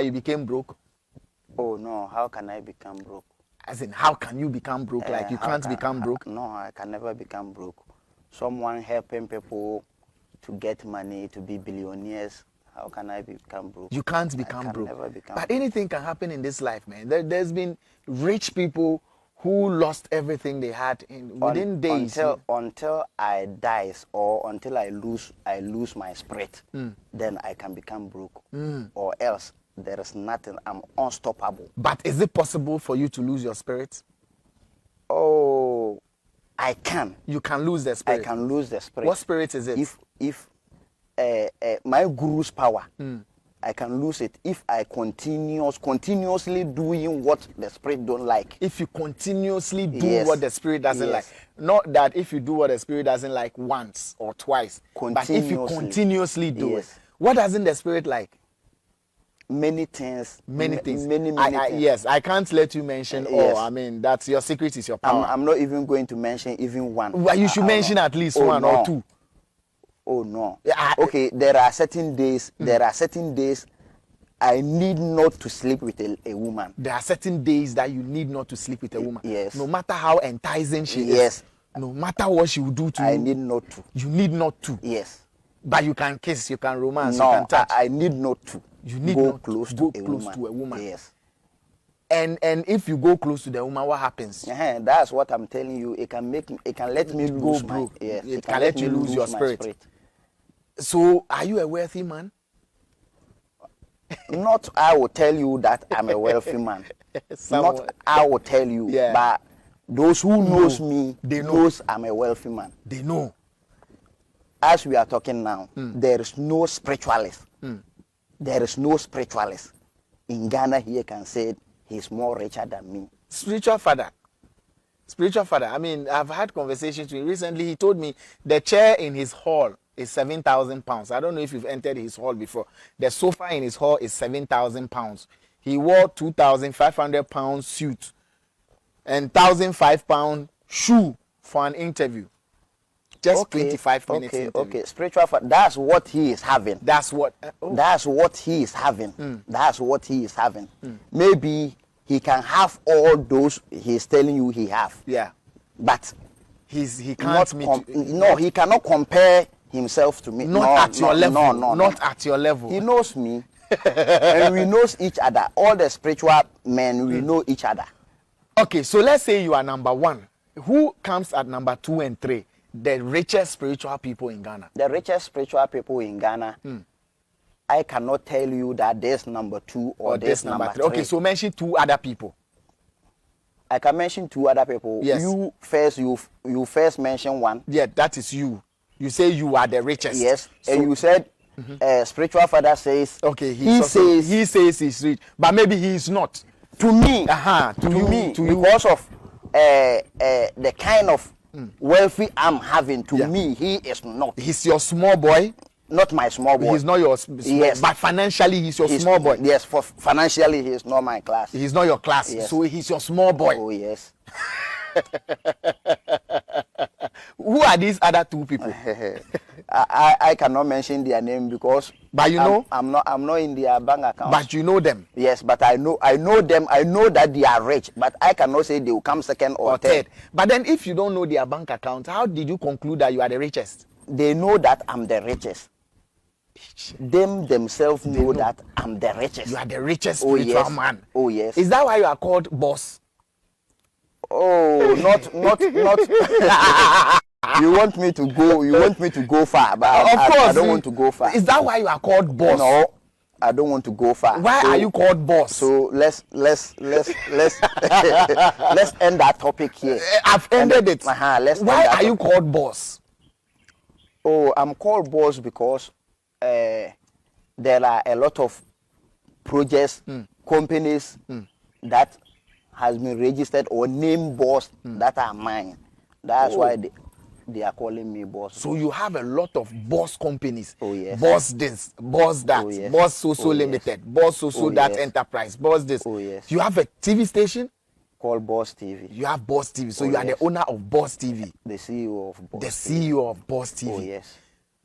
You became broke? Oh no, how can I become broke? As in, how can you become broke? Like you can't become broke? No, I can never become broke. Someone helping people to get money, to be billionaires. How can I become broke? You can't become broke. Never become but broke. Anything can happen in this life, man. There's been rich people who lost everything they had within days. Until I dies or until I lose my spirit, then I can become broke. Or else there is nothing. I'm unstoppable. But is it possible for you to lose your spirit? Oh, I can. You can lose the spirit. I can lose the spirit. What spirit is it? If my guru's power, I can lose it if I continuously doing what the spirit don't like. If you continuously do what the spirit doesn't like. Not that if you do what the spirit doesn't like once or twice, but if you continuously do it. What doesn't the spirit like? Many things. Many things. Many things. Yes, I can't let you mention all. I mean, that's your secret is your power. I'm not even going to mention even one. Well, you should mention at least one or two. Oh no. Okay, there are certain days. There are certain days I need not to sleep with a woman. There are certain days that you need not to sleep with a woman. Yes. No matter how enticing she is. No matter what she will do to you. I need not to. You need not to. Yes. But you can kiss, you can romance, no, you can touch. I need not to. You need go not close to go to a woman. Yes. And if you go close to the woman, what happens? That's what I'm telling you. It can let me lose my. Yes. It can let you lose your spirit. So, are you a wealthy man? Not I will tell you that I'm a wealthy man. Not I will tell you, but those who knows me, they knows I'm a wealthy man. They know. As we are talking now, there is no spiritualist. There is no spiritualist in Ghana here can say he's more richer than me. Spiritual father. I mean, I've had conversations with him recently. He told me the chair in his hall is 7,000 pounds. I don't know if you've entered his hall before. The sofa in his hall is 7,000 pounds. He wore 2,500 pounds suit and 1,005 pound shoe for an interview. Just 25 minutes. Okay. Spiritual father. That's what he is having. That's what. That's what he is having. That's what he is having. Maybe he can have all those he's telling you he have. Yeah. But he can't meet. No, he cannot compare himself to me. Not at your level. Not at your level. He knows me, and we knows each other. All the spiritual men, we know each other. Okay, so let's say you are number one. Who comes at number 2 and 3? The richest spiritual people in Ghana. The richest spiritual people in Ghana. I cannot tell you that there's number 2 or there's number 3. Okay, so mention 2 other people. I can mention 2 other people. Yes. You first mention one. Yeah, that is you. You say you are the richest. Yes. So, and you said spiritual father says. Okay. He says he's rich, but maybe he is not. To me. To me. Because of the kind of wealthy I'm having. To me, he is not. He's your small boy. Not my small boy. He's not your small boy. But financially, he's your small boy. Yes, financially, he's not my class. He's not your class. Yes. So he's your small boy. Oh, yes. Who are these other 2 people? I cannot mention their name because. But you know, I'm not in their bank account. But you know them. Yes, but I know them. I know that they are rich, but I cannot say they will come second or third. But then, if you don't know their bank account, how did you conclude that you are the richest? They know that I'm the richest. Themselves know that I'm the richest. You are the richest spiritual man. Oh yes. Is that why you are called boss? Oh, not. You want me to go far, but of course, I don't want to go far. Is that why you are called boss? No, I don't want to go far. Why are you called boss? So let's let's end that topic here. I've ended it. Why are you called boss? Oh, I'm called boss because there are a lot of projects, companies that has been registered or named boss that are mine. That's why they are calling me boss. So you have a lot of boss companies. Oh yes. Boss this, boss that, oh, yes. boss so limited, boss so that enterprise, boss this. Oh yes. You have a TV station called Boss TV. You have Boss TV. So you are the owner of Boss TV. The CEO of Boss. The CEO of Boss TV. Oh yes.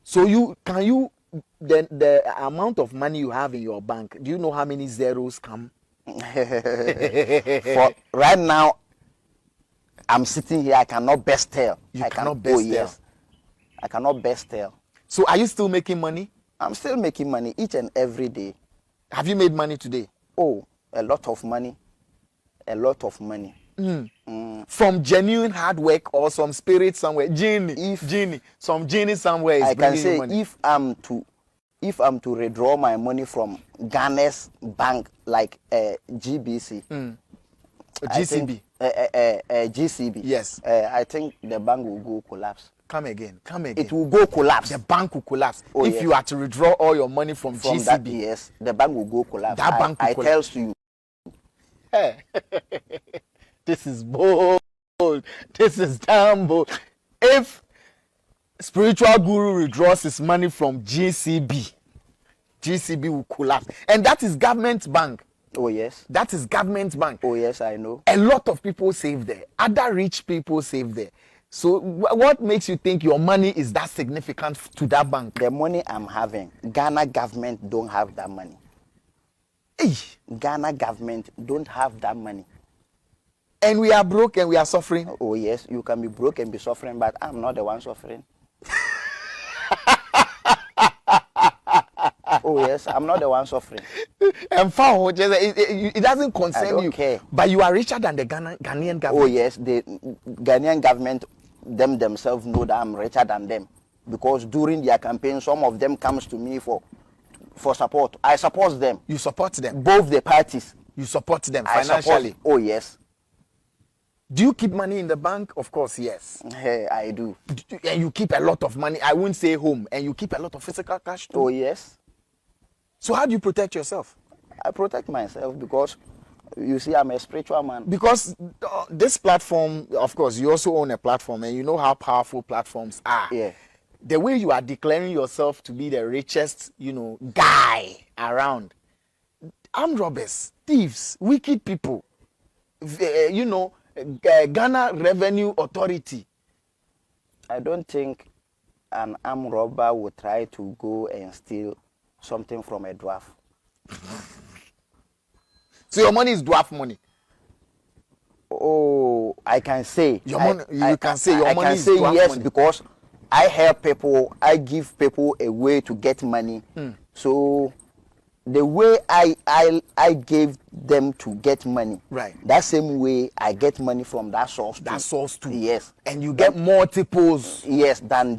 So can you the amount of money you have in your bank, do you know how many zeros come? For right now, I'm sitting here. I cannot best tell. You cannot best tell. Yes, I cannot best tell. So are you still making money? I'm still making money each and every day. Have you made money today? Oh, a lot of money. A lot of money. From genuine hard work or some spirit somewhere? Some genie somewhere is I can bringing say you money. if I'm to redraw my money from Ghana's bank like GBC, GCB. GCB. Yes. I think the bank will go collapse. Come again. It will go collapse. The bank will collapse. Oh, if yes. you are to withdraw all your money from GCB. That, yes, the bank will go collapse. That bank will collapse. Tells you. Hey. This is bold. This is damn bold. If spiritual guru withdraws his money from GCB, GCB will collapse. And that is government bank. Oh, yes. That is government bank. Oh, yes, I know. A lot of people save there. Other rich people save there. So what makes you think your money is that significant to that bank? The money I'm having, Ghana government don't have that money. Hey. Ghana government don't have that money. And we are broke and we are suffering. Oh, yes, you can be broke and be suffering, but I'm not the one suffering. Oh, yes, I'm not the one suffering. And it doesn't concern I don't you. care. But you are richer than the Ghanaian government. Oh, yes, the Ghanaian government, themselves know that I'm richer than them. Because during their campaign, some of them comes to me for support. I support them. You support them? Both the parties. You support them I financially? Support, oh, yes. Do you keep money in the bank? Of course, yes. Hey, I do. And you keep a lot of money. I wouldn't say home. And you keep a lot of physical cash too? Oh, yes. So how do you protect yourself? I protect myself because, you see, I'm a spiritual man. Because this platform, of course, you also own a platform and you know how powerful platforms are. Yeah. The way you are declaring yourself to be the richest, guy around. Armed robbers, thieves, wicked people, Ghana Revenue Authority. I don't think an armed robber would try to go and steal something from a dwarf. So your money is dwarf money? Oh, I can say. Your money, you can say your money is dwarf yes, money. because I help people, I give people a way to get money. So the way I gave them to get money, right? That same way I get money from that source. That source too. Yes. And you get multiples. Yes, than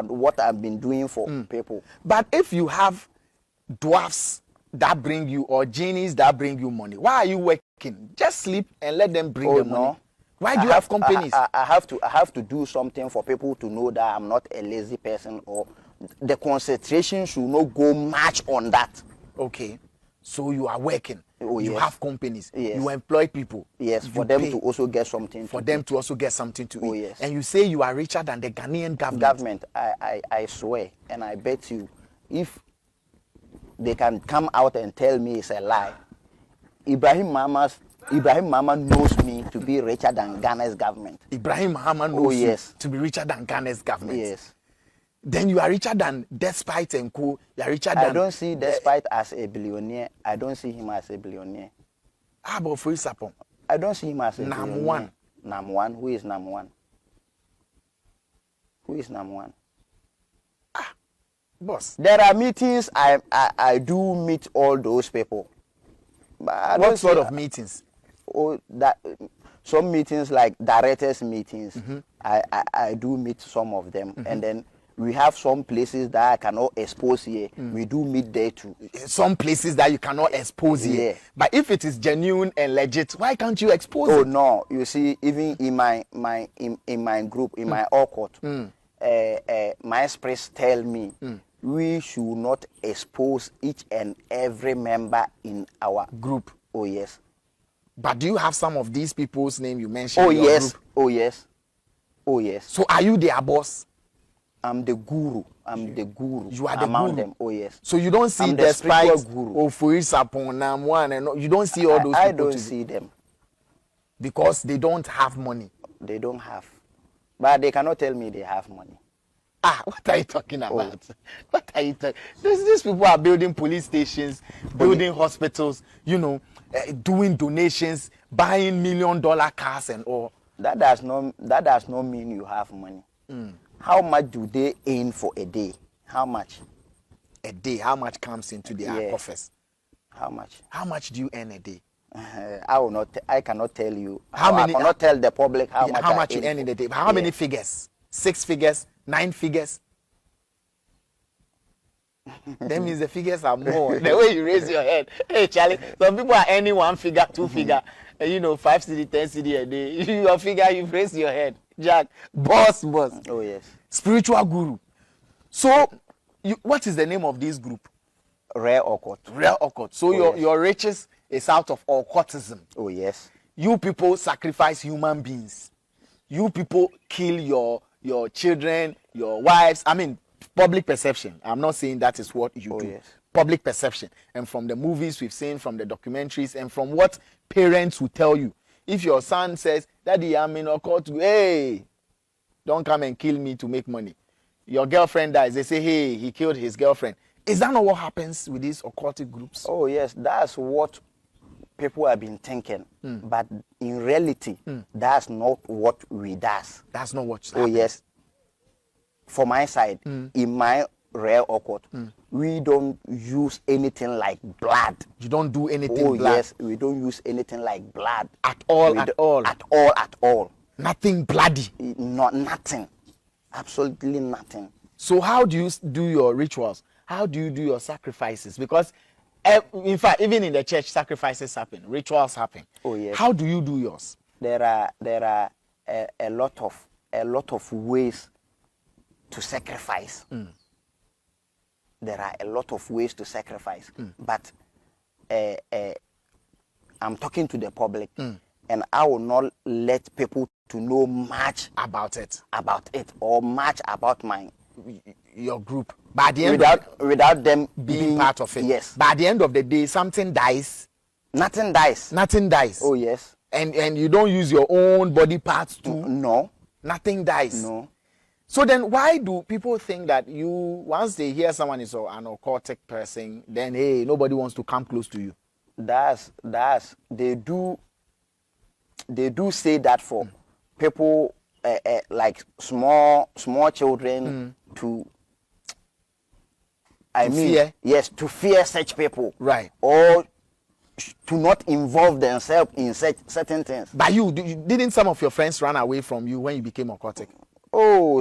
what I've been doing for people. But if you have dwarfs that bring you or genies that bring you money, why are you working? Just sleep and let them bring the money. Why do you have companies? I have to do something for people to know that I'm not a lazy person, or the concentration should not go much on that. Okay, so you are working. Oh, you yes. have companies. Yes. You employ people. Yes, for them to also get something. For them to also get something to eat. Oh, yes. And you say you are richer than the Ghanaian government. I swear, and I bet you, if they can come out and tell me it's a lie, Ibrahim Mama knows me to be richer than Ghana's government. Ibrahim Mahama knows yes. you to be richer than Ghana's government. Yes. Then you are richer than Despite and Co. You are richer than. I don't see Despite as a billionaire. I don't see him as a billionaire. How about Free Sapon? I don't see him as a Nam billionaire. one. Nam one. Who is Nam one? Who is Nam one? Boss. There are meetings. I do meet all those people. But what sort of meetings? Oh, that some meetings like directors meetings. I do meet some of them, and then we have some places that I cannot expose here. We do meet there too. Some places that you cannot expose here. But if it is genuine and legit, why can't you expose it? Oh no, you see, even in my group, in my court, my express tell me we should not expose each and every member in our group. Oh yes. But do you have some of these people's name you mentioned? Oh in your yes. group? Oh yes. Oh yes. So are you their boss? I'm the guru. I'm the guru. You are the among guru. them. Oh yes. So you don't see Despite Ofuri Sapon Nam one and you don't see all those people. I don't see them because they don't have money. They don't have, but they cannot tell me they have money. What are you talking Oh. about? What are you talking? These people are building police stations, building hospitals, doing donations, buying $1 million cars and all. That does not mean you have money. How much do they earn for a day? How much? A day, how much comes into their coffers? How much? How much do you earn a day? I cannot tell you. How many? I cannot tell the public how much you earn in a day. How many figures? 6 figures? 9 figures? That means the figures are more. The way you raise your head. Hey, Charlie, some people are earning 1 figure, 2 figure, 5 cedi, 10 cedi a day. Your figure, you've raised your head. Jack, boss. Oh, yes. Spiritual guru. So, what is the name of this group? Rare occult. Rare occult. So, your riches is out of occultism. Oh, yes. You people sacrifice human beings. You people kill your children, your wives. I mean, public perception. I'm not saying that is what you do. Yes. Public perception. And from the movies we've seen, from the documentaries, and from what parents will tell you. If your son says, Daddy, I'm in occult, hey, don't come and kill me to make money. Your girlfriend dies. They say, hey, he killed his girlfriend. Is that not what happens with these occultic groups? Oh, yes. That's what people have been thinking. But in reality, that's not what we does. That's not what happens. Oh, yes. For my side, in my rare occult, we don't use anything like blood. You don't do anything blood? blood? Yes, we don't use anything like blood. At all? At all. Nothing bloody? Nothing. Absolutely nothing. So how do you do your rituals? How do you do your sacrifices? Because, in fact, even in the church, sacrifices happen, rituals happen. Oh, yes. How do you do yours? There are a lot of ways to sacrifice. There are a lot of ways to sacrifice. But I'm talking to the public, and I will not let people to know much about it or much about your group. By the end without them being part of it. Yes. By the end of the day, something dies. Nothing dies. Nothing dies. Oh, yes. And you don't use your own body parts too? No. Nothing dies. No. So then why do people think that once they hear someone is an occultic person, then hey, nobody wants to come close to you? They do say that for people like small children to fear? Yes, to fear such people. Right. Or to not involve themselves in certain things. But didn't some of your friends run away from you when you became occultic? Oh,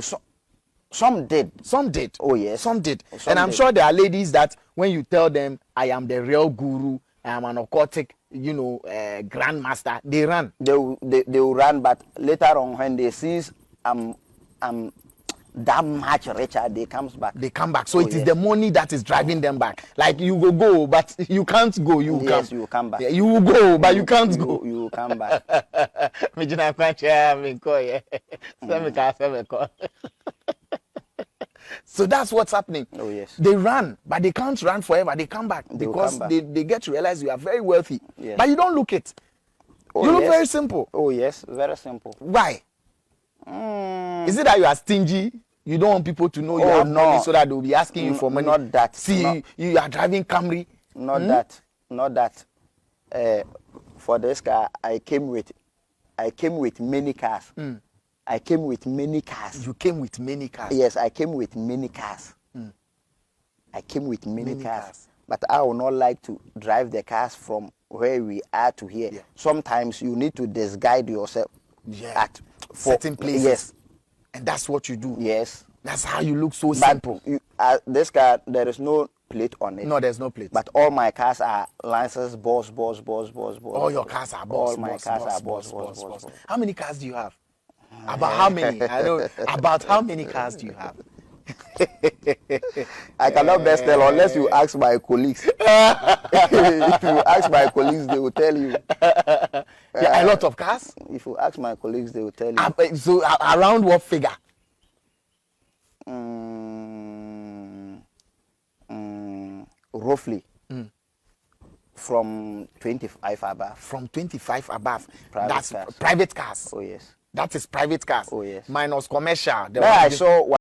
some did. Some did. Oh, yes. Some did. And I'm sure there are ladies that when you tell them, I am the real guru, I am an occultic, grandmaster, they run. They will run, but later on when they see I'm that much richer, they come back. They come back. So it is the money that is driving them back. Like you will go, but you can't go. You will yes, you will come back. Yeah, you will go, but you can't go. You will come back. So that's what's happening. Oh, yes. They run, but they can't run forever. They come back because they get to realize you are very wealthy. Yes. But you don't look it. Oh, you look yes. very simple. Oh, yes. Very simple. Why? Is it that you are stingy? You don't want people to know you have money so that they'll be asking you for money? Not that. See, you are driving Camry. Not that. Not that. For this car, I came with many cars. I came with many cars. You came with many cars? Yes, I came with many cars. I came with many cars. But I would not like to drive the cars from where we are to here. Yeah. Sometimes you need to disguise yourself at certain places. Yes. And that's what you do. Yes. That's how you look so simple. This car, there is no plate on it. No, there's no plate. But all my cars are license, boss. All your cars are boss. All my cars are boss. How many cars do you have? About how many? I know. About how many cars do you have? I cannot best tell unless you ask my colleagues. If you ask my colleagues, they will tell you. A lot of cars? If you ask my colleagues, they will tell you. So around what figure? Roughly. From 25 above. From 25 above. Private cars. Private cars. Oh, yes. That is private cars. Oh, yes. Minus commercial. I saw